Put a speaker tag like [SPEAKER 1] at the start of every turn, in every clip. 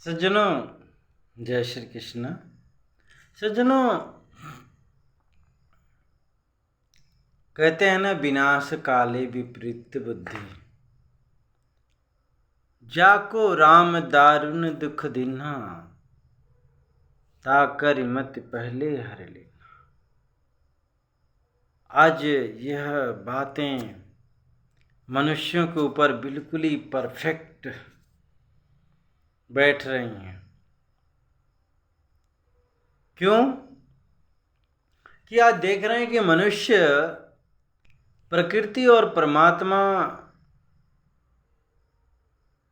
[SPEAKER 1] सज्जनों, जय श्री कृष्ण। सज्जनों, कहते हैं ना, विनाश काले विपरीत बुद्धि, जाको राम दारुण दुख दिन्हा, ताकर मत पहले हर लेना। आज यह बातें मनुष्यों के ऊपर बिल्कुल ही परफेक्ट बैठ रही हैं। क्यों? कि आज देख रहे हैं कि मनुष्य प्रकृति और परमात्मा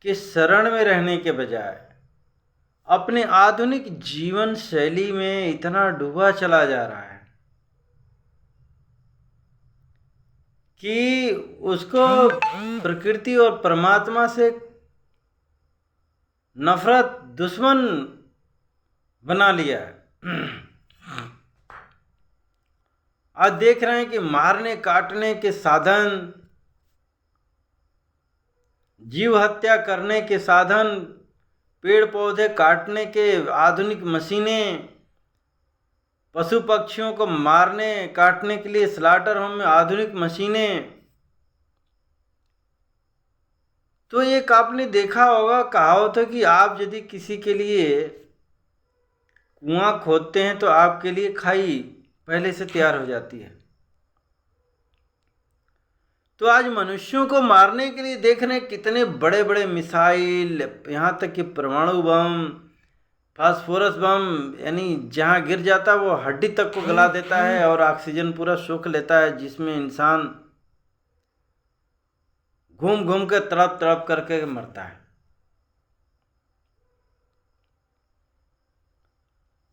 [SPEAKER 1] के शरण में रहने के बजाय अपने आधुनिक जीवन शैली में इतना डूबा चला जा रहा है कि उसको प्रकृति और परमात्मा से नफरत, दुश्मन बना लिया है। आज देख रहे हैं कि मारने काटने के साधन, जीव हत्या करने के साधन, पेड़ पौधे काटने के आधुनिक मशीनें, पशु पक्षियों को मारने काटने के लिए स्लॉटर होम में आधुनिक मशीनें। तो एक आपने देखा होगा, कहावत है कि आप यदि किसी के लिए कुआं खोदते हैं तो आपके लिए खाई पहले से तैयार हो जाती है। तो आज मनुष्यों को मारने के लिए देख रहे हैं कितने बड़े बड़े मिसाइल, यहाँ तक कि परमाणु बम, फास्फोरस बम, यानी जहाँ गिर जाता है वो हड्डी तक को गला देता है और ऑक्सीजन पूरा सोख लेता है, जिसमें इंसान घूम घूम कर तड़प तड़प करके मरता है।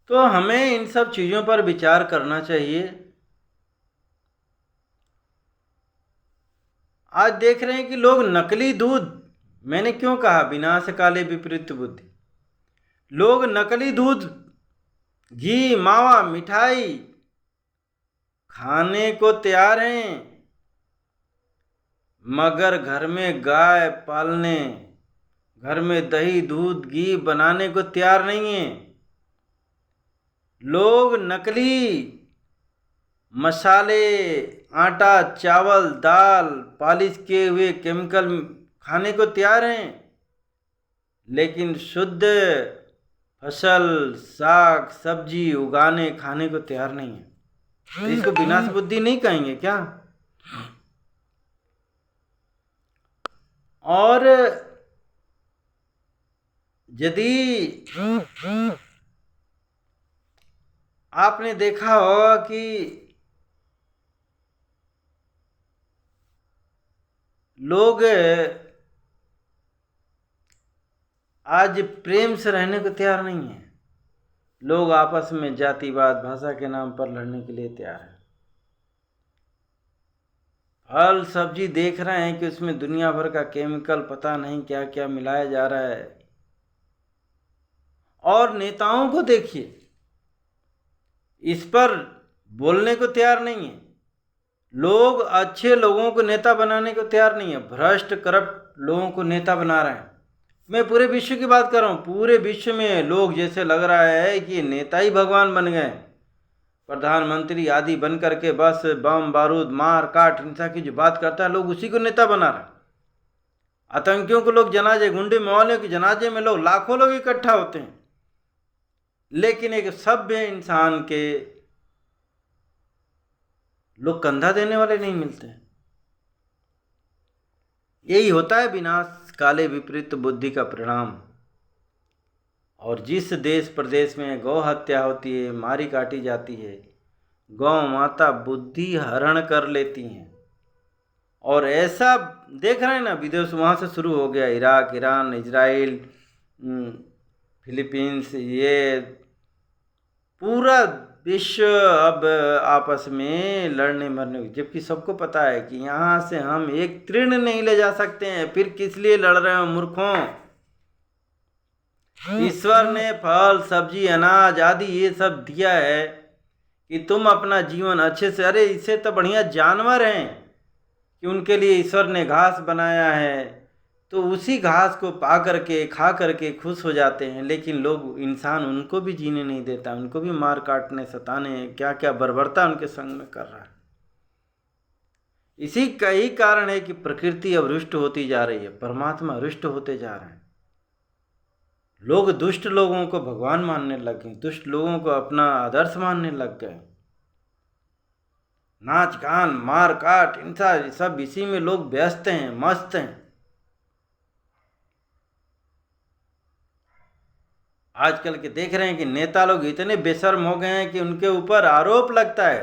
[SPEAKER 1] तो हमें इन सब चीज़ों पर विचार करना चाहिए। आज देख रहे हैं कि लोग नकली दूध, मैंने क्यों कहा विनाश काले विपरीत बुद्धि, लोग नकली दूध, घी, मावा, मिठाई खाने को तैयार हैं, मगर घर में गाय पालने, घर में दही दूध घी बनाने को तैयार नहीं है। लोग नकली मसाले, आटा, चावल, दाल, पॉलिश किए हुए केमिकल खाने को तैयार हैं, लेकिन शुद्ध फसल, साग सब्जी उगाने खाने को तैयार नहीं है। तो इसको विनाश बुद्धि नहीं कहेंगे क्या? और यदि आपने देखा होगा कि लोग आज प्रेम से रहने को तैयार नहीं है। लोग आपस में जातिवाद, भाषा के नाम पर लड़ने के लिए तैयार है। फल सब्जी देख रहे हैं कि उसमें दुनिया भर का केमिकल, पता नहीं क्या क्या मिलाया जा रहा है। और नेताओं को देखिए, इस पर बोलने को तैयार नहीं है। लोग अच्छे लोगों को नेता बनाने को तैयार नहीं है, भ्रष्ट करप्ट लोगों को नेता बना रहे हैं। मैं पूरे विश्व की बात कर रहा हूँ। पूरे विश्व में लोग जैसे लग रहा है कि नेता ही भगवान बन गए, प्रधानमंत्री आदि बन करके बस बम बारूद मार काट हिंसा की जो बात करता है, लोग उसी को नेता बना रहे हैं। आतंकियों को लोग जनाजे, गुंडे मवालियों के जनाजे में लोग लाखों लोग इकट्ठा होते हैं, लेकिन एक सभ्य इंसान के लोग कंधा देने वाले नहीं मिलते हैं। यही होता है विनाश काले विपरीत बुद्धि का परिणाम। और जिस देश प्रदेश में गौ हत्या होती है, मारी काटी जाती है, गौ माता बुद्धि हरण कर लेती हैं। और ऐसा देख रहे हैं ना, विदेश वहाँ से शुरू हो गया, इराक, ईरान, इजराइल, फिलीपींस, ये पूरा विश्व अब आपस में लड़ने मरने, जबकि सबको पता है कि यहाँ से हम एक तृण नहीं ले जा सकते हैं, फिर किस लिए लड़ रहे हो मूर्खों। ईश्वर ने फल सब्जी अनाज आदि ये सब दिया है कि तुम अपना जीवन अच्छे से, अरे इससे तो बढ़िया जानवर हैं कि उनके लिए ईश्वर ने घास बनाया है, तो उसी घास को पा करके खा करके खुश हो जाते हैं, लेकिन लोग इंसान उनको भी जीने नहीं देता, उनको भी मार काटने सताने क्या क्या बर्बरता उनके संग में कर रहा है। इसी का ही कारण है कि प्रकृति अब रुष्ट होती जा रही है, परमात्मा रुष्ट होते जा रहे हैं। लोग दुष्ट लोगों को भगवान मानने लग गए, दुष्ट लोगों को अपना आदर्श मानने लग गए। नाच गान मार काट हिंसा सब इसी में लोग व्यस्त हैं, मस्त हैं। आजकल के देख रहे हैं कि नेता लोग इतने बेशर्म हो गए हैं कि उनके ऊपर आरोप लगता है,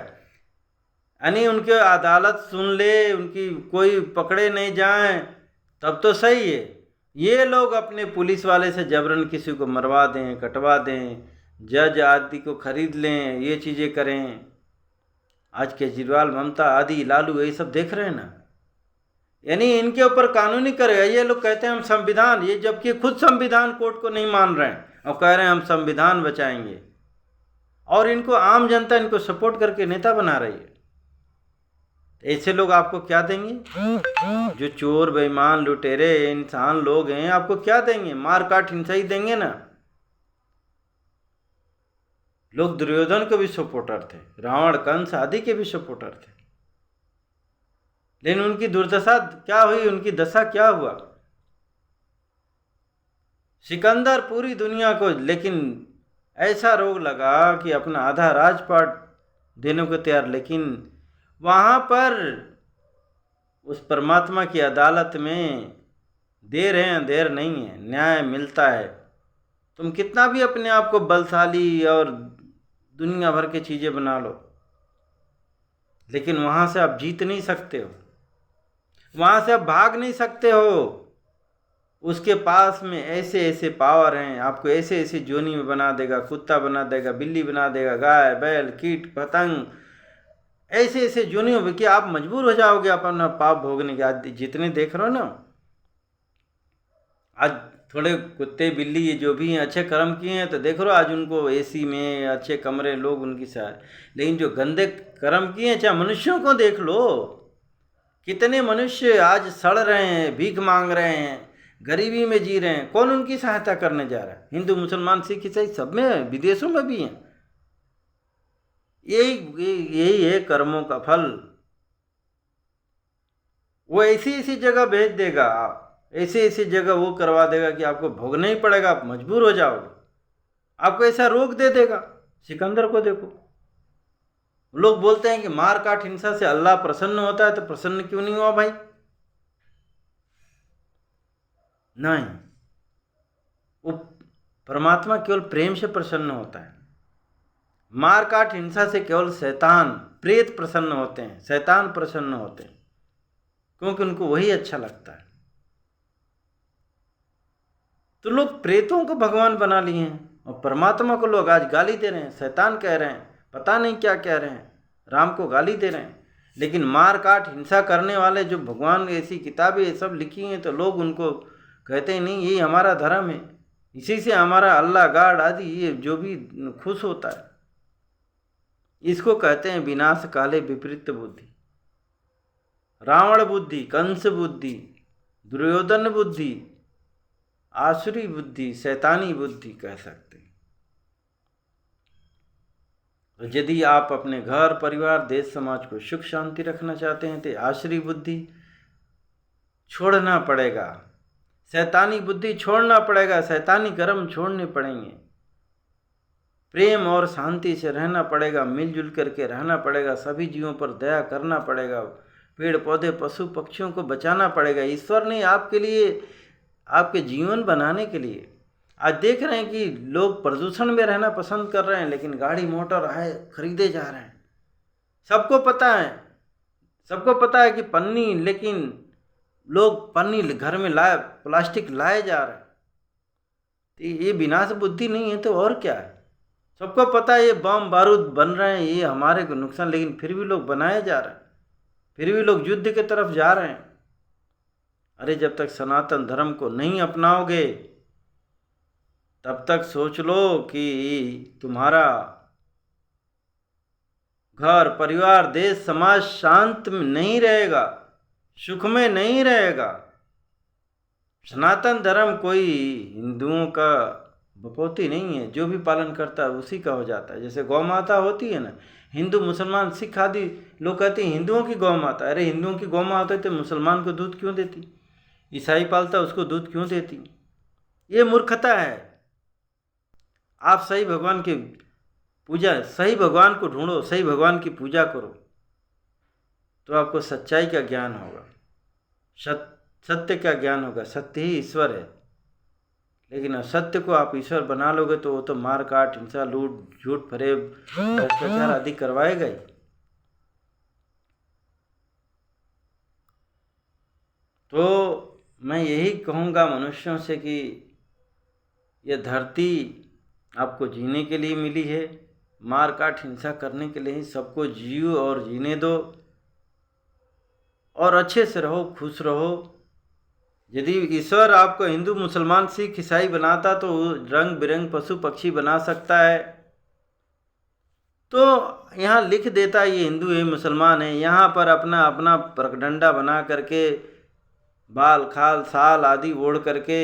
[SPEAKER 1] यानी उनके अदालत सुन ले, उनकी कोई पकड़े नहीं जाए तब तो सही है, ये लोग अपने पुलिस वाले से जबरन किसी को मरवा दें, कटवा दें, जज आदि को खरीद लें, ये चीज़ें करें। आज केजरीवाल, ममता आदि, लालू ये सब देख रहे हैं ना, यानी इनके ऊपर कानूनी करेगा। ये लोग कहते हैं हम संविधान, ये जबकि खुद संविधान कोर्ट को नहीं मान रहे हैं और कह रहे हैं हम संविधान बचाएंगे, और इनको आम जनता इनको सपोर्ट करके नेता बना रही है। ऐसे लोग आपको क्या देंगे? जो चोर बेईमान लुटेरे इंसान लोग हैं, आपको क्या देंगे? मार काट हिंसा ही देंगे ना। लोग दुर्योधन के भी सपोर्टर थे, रावण कंस आदि के भी सपोर्टर थे, लेकिन उनकी दुर्दशा क्या हुई, उनकी दशा क्या हुआ? सिकंदर पूरी दुनिया को लेकिन ऐसा रोग लगा कि अपना आधा राजपाट देने को तैयार, लेकिन वहाँ पर उस परमात्मा की अदालत में देर है अंधेर नहीं है, न्याय मिलता है। तुम कितना भी अपने आप को बलशाली और दुनिया भर की चीज़ें बना लो, लेकिन वहाँ से आप जीत नहीं सकते हो, वहाँ से आप भाग नहीं सकते हो। उसके पास में ऐसे ऐसे पावर हैं, आपको ऐसे ऐसे जोनी में बना देगा, कुत्ता बना देगा, बिल्ली बना देगा, गाय बैल कीट पतंग, ऐसे ऐसे जोनियों में कि आप मजबूर हो जाओगे अपना पाप भोगने के। आज जितने देख रहे हो ना, आज थोड़े कुत्ते बिल्ली ये जो भी हैं अच्छे कर्म किए हैं तो देख रहे हो आज उनको एसी में अच्छे कमरे लोग उनकी साथ, लेकिन जो गंदे कर्म किए हैं, चाहे मनुष्यों को देख लो, कितने मनुष्य आज सड़ रहे हैं, भीख मांग रहे हैं, गरीबी में जी रहे हैं, कौन उनकी सहायता करने जा रहा है? हिंदू मुसलमान सिख ईसाई सब में है, विदेशों में भी हैं। यही है कर्मों का फल। वो ऐसी ऐसी जगह भेज देगा, ऐसी ऐसी जगह वो करवा देगा कि आपको भोगना ही पड़ेगा, आप मजबूर हो जाओगे, आपको ऐसा रोक दे देगा। सिकंदर को देखो, लोग बोलते हैं कि मार काट हिंसा से अल्लाह प्रसन्न होता है, तो प्रसन्न क्यों नहीं हुआ भाई? नहीं, वो परमात्मा केवल प्रेम से प्रसन्न होता है। मार काट हिंसा से केवल शैतान प्रेत प्रसन्न होते हैं, शैतान प्रसन्न होते हैं, क्योंकि उनको वही अच्छा लगता है। तो लोग प्रेतों को भगवान बना लिए हैं और परमात्मा को लोग आज गाली दे रहे हैं, शैतान कह रहे हैं, पता नहीं क्या कह रहे हैं, राम को गाली दे रहे हैं। लेकिन मार काट हिंसा करने वाले जो भगवान ऐसी किताबें ये सब लिखी हैं, तो लोग उनको कहते हैं नहीं ये हमारा धर्म है, इसी से हमारा अल्लाह गाड आदि ये जो भी खुश होता है। इसको कहते हैं विनाश काले विपरीत बुद्धि, रावण बुद्धि, कंस बुद्धि, दुर्योधन बुद्धि, आसुरी बुद्धि, शैतानी बुद्धि कह सकते हैं। तो यदि आप अपने घर परिवार देश समाज को सुख शांति रखना चाहते हैं तो आसुरी बुद्धि छोड़ना पड़ेगा, शैतानी बुद्धि छोड़ना पड़ेगा, शैतानी कर्म छोड़ने पड़ेंगे, प्रेम और शांति से रहना पड़ेगा, मिलजुल करके रहना पड़ेगा, सभी जीवों पर दया करना पड़ेगा, पेड़ पौधे पशु पक्षियों को बचाना पड़ेगा। ईश्वर ने आपके लिए, आपके जीवन बनाने के लिए, आज देख रहे हैं कि लोग प्रदूषण में रहना पसंद कर रहे हैं, लेकिन गाड़ी मोटर है खरीदे जा रहे हैं। सबको पता है कि पन्नी, लेकिन लोग पन्नी घर में लाए, प्लास्टिक लाए जा रहे हैं। तो ये विनाश बुद्धि नहीं है तो और क्या है? सबको पता है ये बम बारूद बन रहे हैं, ये हमारे को नुकसान, लेकिन फिर भी लोग बनाए जा रहे हैं, फिर भी लोग युद्ध की तरफ जा रहे हैं। अरे जब तक सनातन धर्म को नहीं अपनाओगे तब तक सोच लो कि तुम्हारा घर परिवार देश समाज शांत में नहीं रहेगा, सुख में नहीं रहेगा। सनातन धर्म कोई हिंदुओं का बपौती नहीं है, जो भी पालन करता है उसी का हो जाता है। जैसे गौ माता होती है ना, हिंदू मुसलमान सिख आदि लोग कहते हैं हिंदुओं की गौ माता, अरे हिंदुओं की गौ माता तो मुसलमान को दूध क्यों देती, ईसाई पालता उसको दूध क्यों देती? ये मूर्खता है। आप सही भगवान की पूजा, सही भगवान को ढूंढो, सही भगवान की पूजा करो, तो आपको सच्चाई का ज्ञान होगा, सत्य का ज्ञान होगा। सत्य ही ईश्वर है। लेकिन असत्य को आप ईश्वर बना लोगे तो वो तो मार काट, हिंसा, लूट, झूठ, फरेब, भ्रष्टाचार आदि करवाएगा ही। तो मैं यही कहूँगा मनुष्यों से कि यह धरती आपको जीने के लिए मिली है, मार काट हिंसा करने के लिए ही। सबको जियो और जीने दो, और अच्छे से रहो, खुश रहो। यदि ईश्वर आपको हिंदू, मुसलमान, सिख, ईसाई बनाता तो रंग बिरंग पशु पक्षी बना सकता है। तो यहाँ लिख देता ये हिंदू है, मुसलमान है, यहाँ पर अपना अपना परगडंडा बना करके बाल खाल साल आदि ओढ़ करके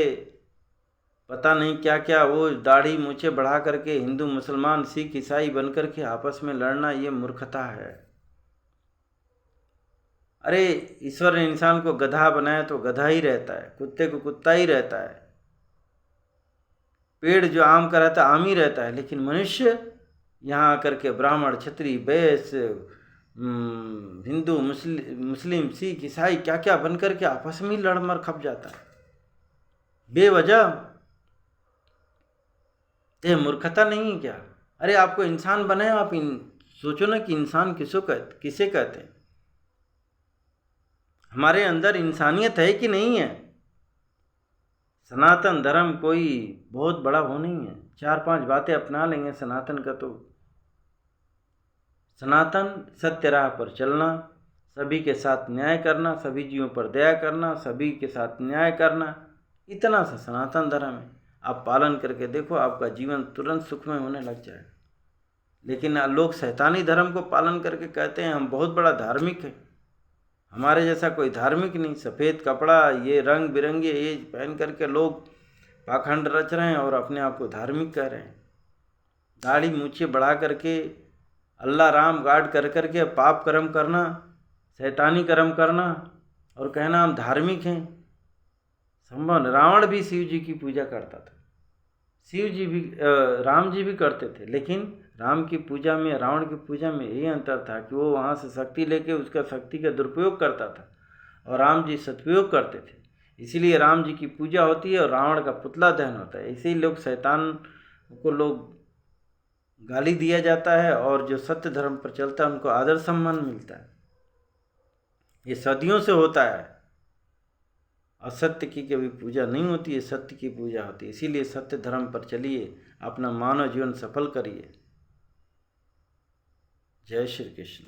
[SPEAKER 1] पता नहीं क्या क्या, वो दाढ़ी मूछें बढ़ा करके हिंदू मुसलमान सिख ईसाई बन करके आपस में लड़ना, ये मूर्खता है। अरे ईश्वर ने इंसान को गधा बनाया तो गधा ही रहता है, कुत्ते को कुत्ता ही रहता है, पेड़ जो आम का रहता है आम ही रहता है। लेकिन मनुष्य यहाँ आकर के ब्राह्मण, क्षत्रिय, वैश्य, हिंदू, मुस्लिम, सिख, ईसाई क्या क्या बन करके आपस में ही लड़ मर खप जाता है बेवजह। ये मूर्खता नहीं है क्या? अरे आपको इंसान बनाया, आप सोचो ना कि इंसान किसे कहते हैं? हमारे अंदर इंसानियत है कि नहीं है? सनातन धर्म कोई बहुत बड़ा वो नहीं है, 4-5 बातें अपना लेंगे सनातन का तो सनातन सत्य राह पर चलना, सभी के साथ न्याय करना, सभी जीवों पर दया करना, सभी के साथ न्याय करना, इतना सा सनातन धर्म है। आप पालन करके देखो, आपका जीवन तुरंत सुखमय होने लग जाएगा। लेकिन लोग शैतानी धर्म को पालन करके कहते हैं हम बहुत बड़ा धार्मिक है। हमारे जैसा कोई धार्मिक नहीं। सफ़ेद कपड़ा, ये रंग बिरंगे ये पहन करके लोग पाखंड रच रहे हैं और अपने आप को धार्मिक कह रहे हैं। दाढ़ी मूछे बढ़ा करके अल्लाह राम गाड कर करके पाप कर्म करना, शैतानी कर्म करना और कहना हम धार्मिक हैं, संभव। रावण भी शिव जी की पूजा करता था, शिव जी भी राम जी भी करते थे। लेकिन राम की पूजा में, रावण की पूजा में यही अंतर था कि वो वहाँ से शक्ति लेके उसका शक्ति का दुरुपयोग करता था और राम जी सदुपयोग करते थे। इसीलिए राम जी की पूजा होती है और रावण का पुतला दहन होता है। इसी लोग शैतान को लोग गाली दिया जाता है और जो सत्य धर्म पर चलता है उनको आदर सम्मान मिलता है। ये सदियों से होता है। असत्य की कभी पूजा नहीं होती है, सत्य की पूजा होती है। इसीलिए सत्य धर्म पर चलिए, अपना मानव जीवन सफल करिए। जय श्री कृष्ण।